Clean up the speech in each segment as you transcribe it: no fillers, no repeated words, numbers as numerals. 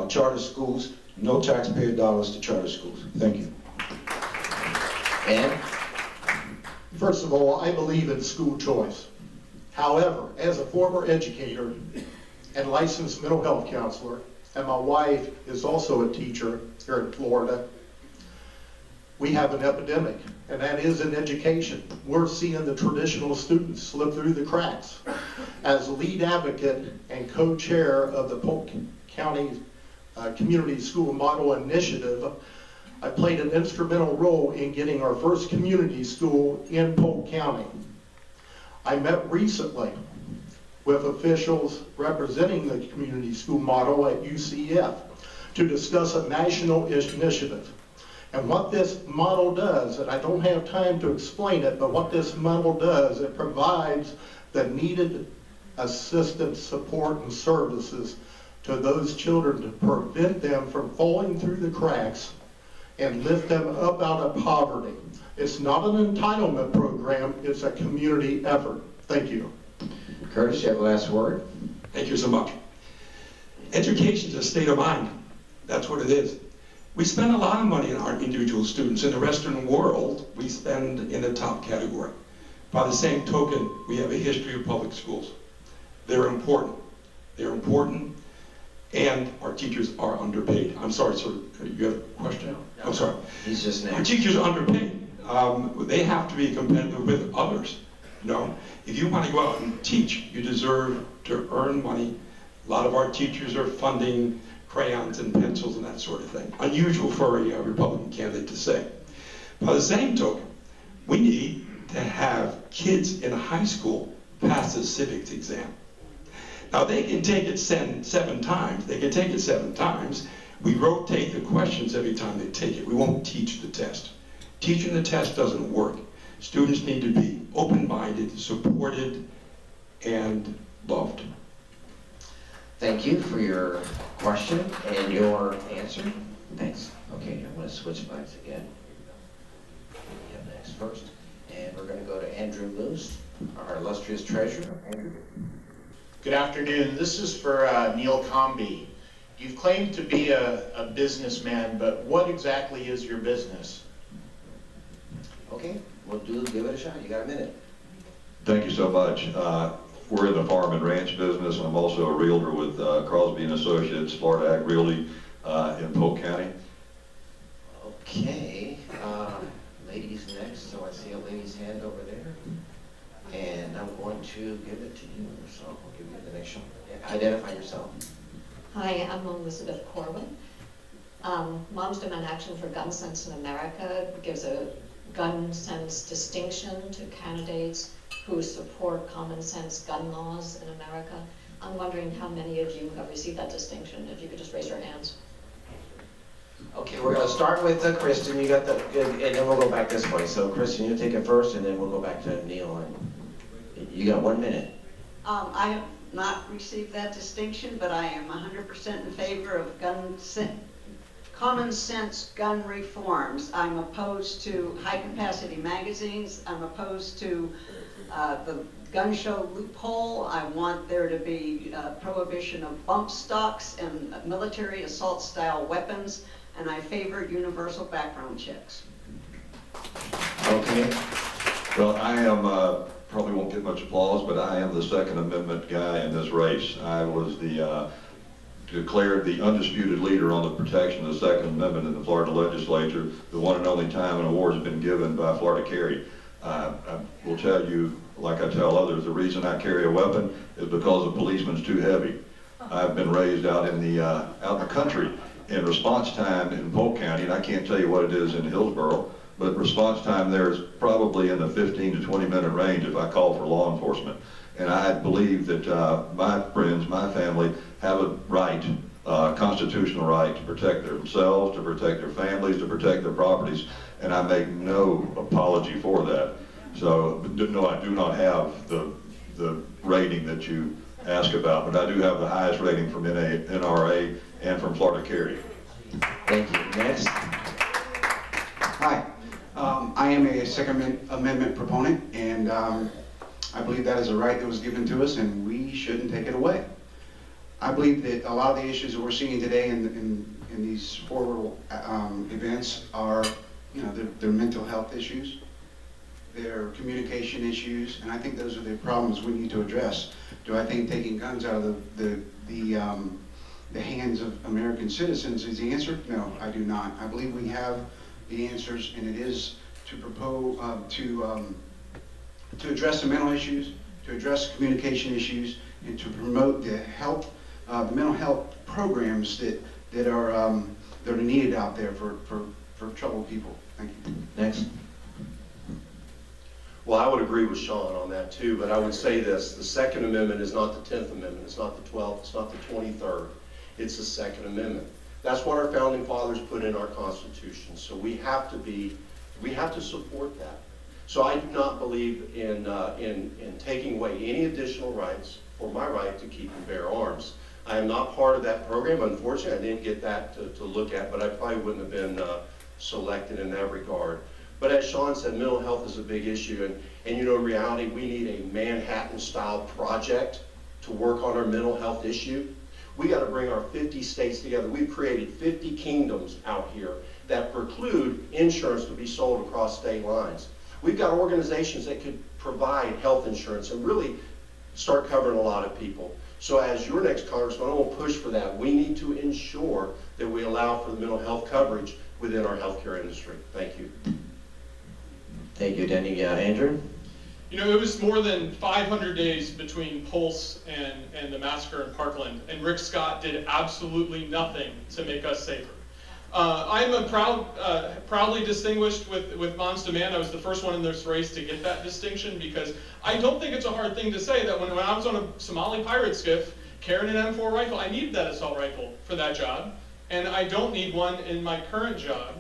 charter schools, no taxpayer dollars to charter schools. Thank you. And First of all, I believe in school choice. However, as a former educator and licensed mental health counselor, and my wife is also a teacher here in Florida, we have an epidemic, and that is in education. We're seeing the traditional students slip through the cracks. As lead advocate and co-chair of the Polk County Community School Model Initiative, I played an instrumental role in getting our first community school in Polk County. I met recently with officials representing the community school model at UCF to discuss a national initiative. And what this model does, and I don't have time to explain it, but what this model does, it provides the needed assistance, support, and services to those children to prevent them from falling through the cracks and lift them up out of poverty. It's not an entitlement program, it's a community effort. Thank you. Curtis, you have the last word. Thank you so much. Education is a state of mind. That's what it is. We spend a lot of money on our individual students. In the Western world, we spend in the top category. By the same token, we have a history of public schools. They're important. They're important, and our teachers are underpaid. I'm sorry, sir, you have a question? No. I'm sorry. He's just Our next. teachers are underpaid. They have to be competitive with others. You know, if you want to go out and teach, you deserve to earn money. A lot of our teachers are funding crayons and pencils and that sort of thing. Unusual for a Republican candidate to say. By the same token, we need to have kids in high school pass the civics exam. Now they can take it seven times. They can take it 7 times. We rotate the questions every time they take it. We won't teach the test. Teaching the test doesn't work. Students need to be open-minded, supported, and loved. Thank you for your question and your answer. Thanks. Okay, I'm going to switch slides again. You have next first. And we're going to go to Andrew Luce, our illustrious treasurer. Andrew. Good afternoon. This is for Neil Comby. You've claimed to be a businessman, but what exactly is your business? Okay, give it a shot. You got a minute. Thank you so much. We're in the farm and ranch business. I'm also a realtor with Crosby and Associates, Florida Ag Realty in Polk County. Okay, ladies next. So I see a lady's hand over there. And I'm going to give it to you. So I'll give you the next shot. Identify yourself. Hi, I'm Elizabeth Corwin. Moms Demand Action for Gun Sense in America gives a gun sense distinction to candidates who support common sense gun laws in America. I'm wondering how many of you have received that distinction. If you could just raise your hands. Okay, we're going to start with Kristen. You got the good, and then we'll go back this way. So Kristen, you take it first, and then we'll go back to Neil. And you got 1 minute. I have not received that distinction, but I am 100% in favor of common sense gun reforms. I'm opposed to high-capacity magazines. I'm opposed to the gun show loophole. I want there to be prohibition of bump stocks and military assault-style weapons, and I favor universal background checks. Okay. Well, I am, probably won't get much applause, but I am the Second Amendment guy in this race. I was declared the undisputed leader on the protection of the Second Amendment in the Florida legislature, the one and only time an award has been given by Florida Carry. I will tell you, like I tell others, the reason I carry a weapon is because a policeman's too heavy. I've been raised out in the country, and response time in Polk County, and I can't tell you what it is in Hillsborough, but response time there is probably in the 15 to 20 minute range if I call for law enforcement. And I believe that my friends, my family, have a right, constitutional right to protect themselves, to protect their families, to protect their properties, and I make no apology for that. So, no, I do not have the rating that you ask about, but I do have the highest rating from NRA and from Florida Carry. Thank you. Next. Hi, I am a Second Amendment proponent, and I believe that is a right that was given to us, and we shouldn't take it away. I believe that a lot of the issues that we're seeing today in these horrible events are, you know, they're mental health issues, they're communication issues, and I think those are the problems we need to address. Do I think taking guns out of the hands of American citizens is the answer? No, I do not. I believe we have the answers, and it is to propose to address the mental issues, to address communication issues, and to promote the health, the mental health programs that are needed out there for troubled people. Thank you. Next. Well, I would agree with Sean on that too, but I would say this: the Second Amendment is not the 10th Amendment, it's not the 12th, it's not the 23rd. It's the Second Amendment. That's what our founding fathers put in our Constitution. So we have to support that. So I do not believe in taking away any additional rights for my right to keep and bear arms. I am not part of that program. Unfortunately, I didn't get that to look at, but I probably wouldn't have been selected in that regard. But as Sean said, mental health is a big issue, and you know, in reality, we need a Manhattan-style project to work on our mental health issue. We got to bring our 50 states together. We've created 50 kingdoms out here that preclude insurance to be sold across state lines. We've got organizations that could provide health insurance and really start covering a lot of people. So as your next congressman, I will push for that. We need to ensure that we allow for the mental health coverage within our healthcare industry. Thank you. Thank you, Denny. Andrew? You know, it was more than 500 days between Pulse and the massacre in Parkland, and Rick Scott did absolutely nothing to make us safer. I'm a proudly distinguished with Mom's Demand. I was the first one in this race to get that distinction, because I don't think it's a hard thing to say that when I was on a Somali pirate skiff carrying an M4 rifle, I needed that assault rifle for that job, and I don't need one in my current job.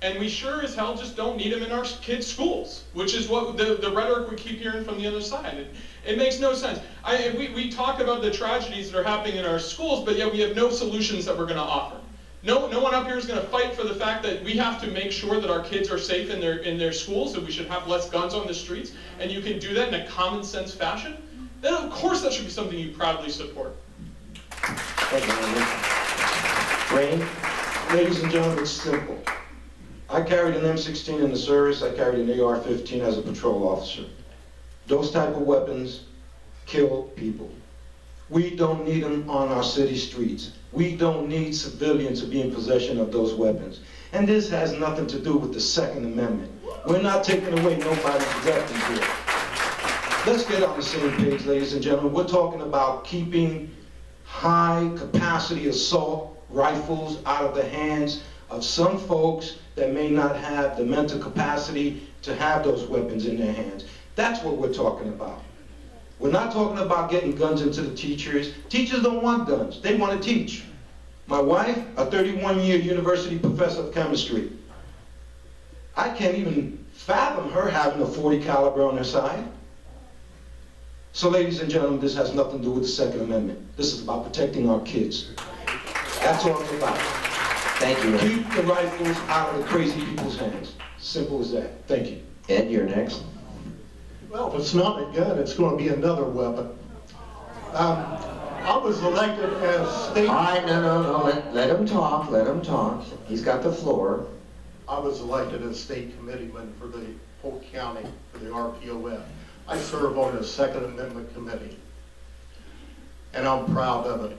And we sure as hell just don't need them in our kids' schools, which is what the rhetoric we keep hearing from the other side. It makes no sense. We talk about the tragedies that are happening in our schools, but yet we have no solutions that we're going to offer. No one up here is going to fight for the fact that we have to make sure that our kids are safe in their schools, that we should have less guns on the streets, and you can do that in a common sense fashion. Then of course that should be something you proudly support. Thank you, Andrew. Ray? Ladies and gentlemen, it's simple. I carried an M16 in the service. I carried an AR-15 as a patrol officer. Those type of weapons kill people. We don't need them on our city streets. We don't need civilians to be in possession of those weapons. And this has nothing to do with the Second Amendment. We're not taking away nobody's weapons here. Let's get on the same page, ladies and gentlemen. We're talking about keeping high-capacity assault rifles out of the hands of some folks that may not have the mental capacity to have those weapons in their hands. That's what we're talking about. We're not talking about getting guns into the teachers. Teachers don't want guns. They want to teach. My wife, a 31-year university professor of chemistry, I can't even fathom her having a .40 caliber on her side. So ladies and gentlemen, this has nothing to do with the Second Amendment. This is about protecting our kids. That's all it's about. Thank you. Keep the rifles out of the crazy people's hands. Simple as that. Thank you. Ed, you're next. Well, if it's not a gun, it's going to be another weapon. I was elected as state... All right, no. Let him talk. Let him talk. He's got the floor. I was elected as state committeeman for the whole county for the RPOF. I serve on the Second Amendment Committee, and I'm proud of it.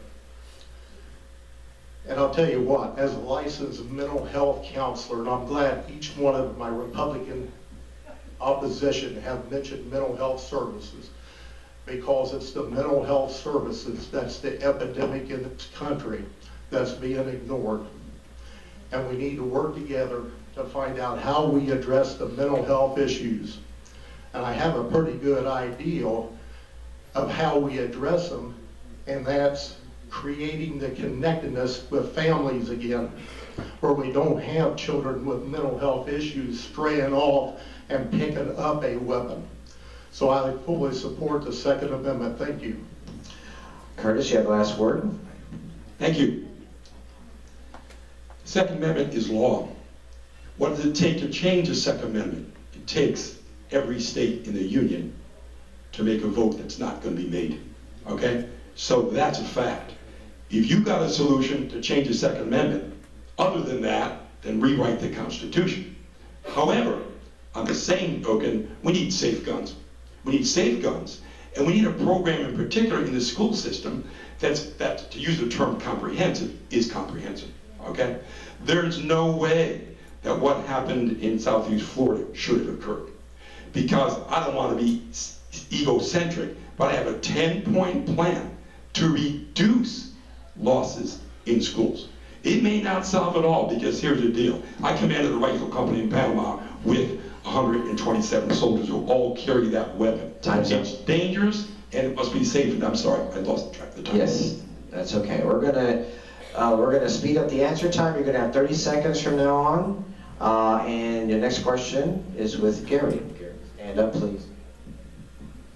And I'll tell you what, as a licensed mental health counselor, and I'm glad each one of my Republican opposition have mentioned mental health services, because it's the mental health services that's the epidemic in this country that's being ignored. And we need to work together to find out how we address the mental health issues. And I have a pretty good idea of how we address them, and that's creating the connectedness with families again, where we don't have children with mental health issues straying off and picking up a weapon. So I fully support the Second Amendment. Thank you. Curtis, you have the last word. Thank you. The Second Amendment is law. What does it take to change the Second Amendment? It takes every state in the union to make a vote that's not going to be made. Okay? So that's a fact. If you got a solution to change the Second Amendment, other than that, then rewrite the Constitution. However, on the same token, we need safe guns. We need safe guns, and we need a program in particular in the school system that, to use the term comprehensive, is comprehensive, okay? There's no way that what happened in Southeast Florida should have occurred. Because I don't want to be egocentric, but I have a 10-point plan to reduce losses in schools. It may not solve it all, because here's the deal. I commanded a rifle company in Panama with 127 soldiers who all carry that weapon. Time's up. It's dangerous, and it must be safe. And I'm sorry, I lost track of the time. Yes, that's okay. We're gonna speed up the answer time. You're gonna have 30 seconds from now on. And the next question is with Gary. Gary, stand up, please.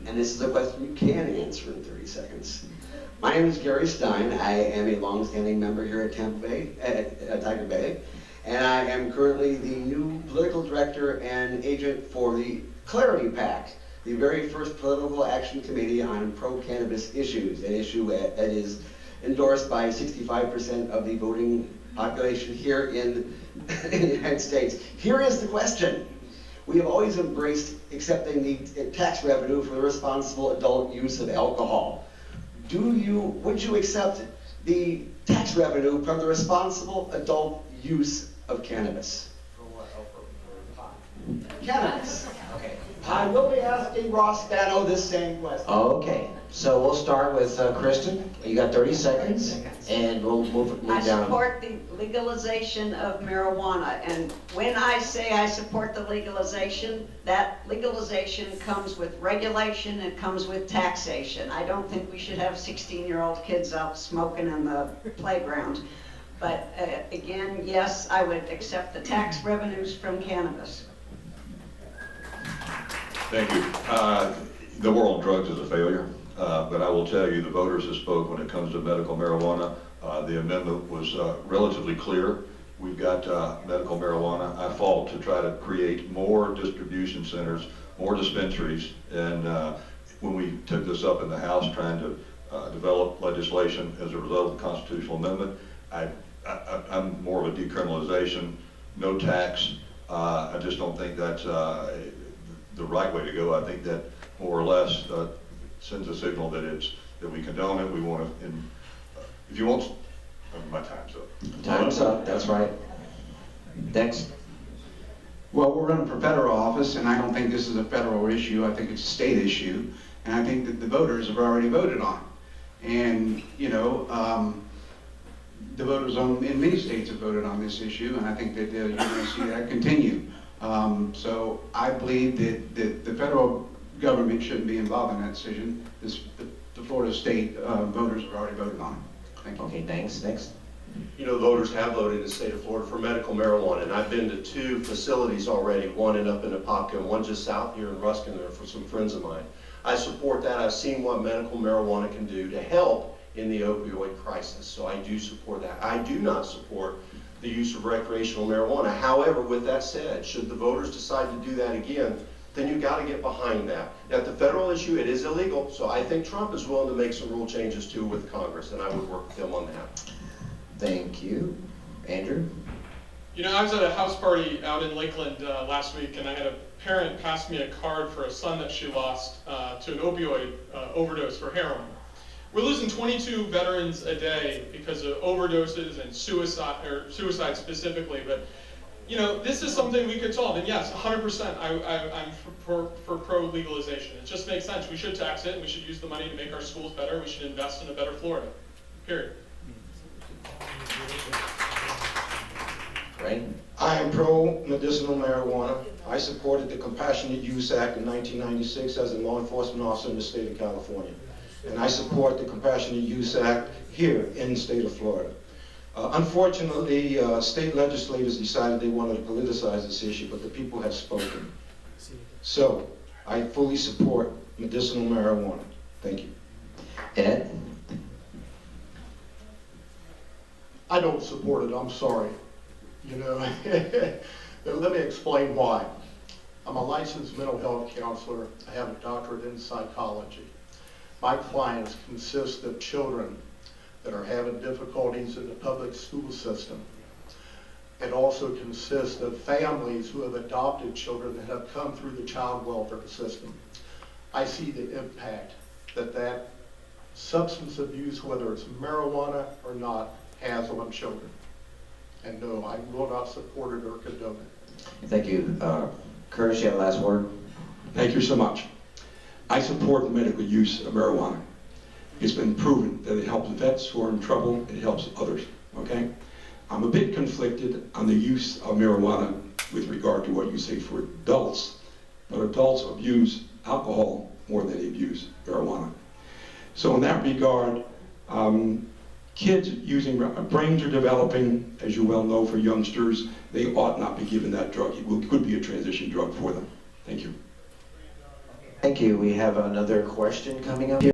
And this is a question you can answer in 30 seconds. My name is Gary Stein. I am a longstanding member here at Tampa Bay, Tiger Bay, and I am currently the new political director and agent for the Clarity PAC, the very first political action committee on pro-cannabis issues, an issue that is endorsed by 65% of the voting population here in the United States. Here is the question. We have always embraced accepting the tax revenue for the responsible adult use of alcohol. Would you accept the tax revenue from the responsible adult use of cannabis? For what? For pot. Cannabis. Okay. I will be asking Ross Spano this same question. Okay, so we'll start with Kristen. You got 30 seconds, and we'll move I down. support the legalization of marijuana, and when I say I support the legalization, that legalization comes with regulation, it comes with taxation. I don't think we should have 16-year-old kids out smoking in the playground. But again, yes, I would accept the tax revenues from cannabis. Thank you. The war on drugs is a failure, but I will tell you the voters have spoke when it comes to medical marijuana. The amendment was relatively clear. We've got medical marijuana. I fought to try to create more distribution centers, more dispensaries, and when we took this up in the House trying to develop legislation as a result of the constitutional amendment, I'm more of a decriminalization, no tax. I just don't think that's the right way to go. I think that more or less sends a signal that we condone it. We want to, if you want, my time's up. Time's up, that's right. Next. Well, we're running for federal office, and I don't think this is a federal issue. I think it's a state issue, and I think that the voters have already voted on it. And, you know, the voters in many states have voted on this issue, and I think that you're going to see that continue. So I believe that the federal government shouldn't be involved in that decision. The Florida state voters have already voted on it. Thank you. Okay, thanks. Next. You know, voters have voted in the state of Florida for medical marijuana, and I've been to 2 facilities already, one up in Apopka and one just south here in Ruskin there for some friends of mine. I support that. I've seen what medical marijuana can do to help in the opioid crisis, so I do support that. I do not support the use of recreational marijuana. However, with that said, should the voters decide to do that again, then you've got to get behind that. At the federal issue, it is illegal, so I think Trump is willing to make some rule changes too with Congress, and I would work with him on that. Thank you. Andrew? You know, I was at a house party out in Lakeland last week, and I had a parent pass me a card for a son that she lost to an opioid overdose for heroin. We're losing 22 veterans a day because of overdoses and suicide specifically, but you know, this is something we could solve, and yes, 100% I'm for pro-legalization. It just makes sense. We should tax it, and we should use the money to make our schools better. We should invest in a better Florida, period. Right. I am pro-medicinal marijuana. I supported the Compassionate Use Act in 1996 as a law enforcement officer in the state of California. And I support the Compassionate Use Act here in the state of Florida. Unfortunately, state legislators decided they wanted to politicize this issue, but the people have spoken. So, I fully support medicinal marijuana. Thank you. Ed? I don't support it, I'm sorry. You know, let me explain why. I'm a licensed mental health counselor. I have a doctorate in psychology. My clients consist of children that are having difficulties in the public school system. It also consists of families who have adopted children that have come through the child welfare system. I see the impact that substance abuse, whether it's marijuana or not, has on children. And no, I will not support it or condone it. Thank you. Curtis, you have the last word. Thank you so much. I support the medical use of marijuana. It's been proven that it helps vets who are in trouble, it helps others, okay? I'm a bit conflicted on the use of marijuana with regard to what you say for adults, but adults abuse alcohol more than they abuse marijuana. So in that regard, kids using, brains are developing, as you well know, for youngsters. They ought not be given that drug. It could be a transition drug for them. Thank you. Thank you. We have another question coming up here.